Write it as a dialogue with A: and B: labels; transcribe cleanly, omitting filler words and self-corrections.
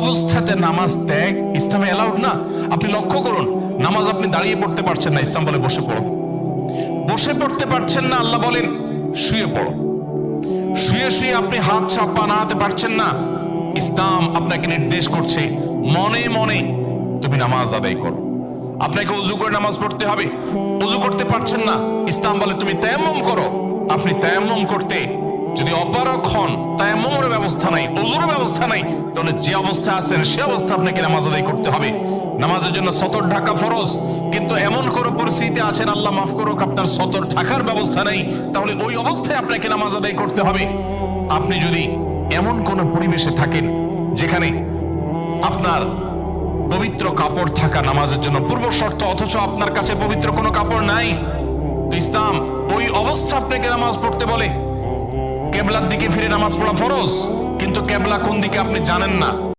A: অবস্থাতে নামাজ ত্যাগ ইসলামে অ্যালাউড না। আপনি লক্ষ্য করুন, নামাজ আপনি দাঁড়িয়ে পড়তে পারছেন না, ইসলাম বলে বসে পড়ো। বসে পড়তে পারছেন না, আল্লাহ বলেন শুয়ে পড়ো। শুয়ে শুয়ে আপনি হাত পা নাড়াতে পারছেন না, ইসলাম আপনাকে নির্দেশ করছে মনে মনে তুমি নামাজ আদায় করো। আপনাকে ওযু করে নামাজ পড়তে হবে, ওযু করতে পারছেন না, ইসলাম বলে তুমি তায়াম্মুম করো। আপনি তায়াম্মুম করতে যদি অপারগ হন, তায়াম্মুমের ব্যবস্থা নাই, ওযুর ব্যবস্থা নাই, তাহলে যে অবস্থা আছেন সে অবস্থা আপনাকে নামাজ আদায় করতে হবে। নামাজের জন্য সতর ঢাকা ফরজ, কিন্তু এমন কোনো পরিস্থিতিতে আছেন, আল্লাহ মাফ করুক, আপনার সতর ঢাকার ব্যবস্থা নেই, তাহলে ওই অবস্থায় আপনাকে নামাজ আদায় করতে হবে। আপনি যদি এমন কোন পরিবেশে থাকেন যেখানে আপনার পবিত্র কাপড় থাকা নামাজের জন্য পূর্ব শর্ত, অথচ আপনার কাছে পবিত্র কোনো কাপড় নাই, তো ইসলাম ওই অবস্থা আপনাকে নামাজ পড়তে বলে। কেবলার দিকে ফিরে নামাজ পড়া ফরজ, কিন্তু কেবলা কোন দিকে আপনি জানেন না।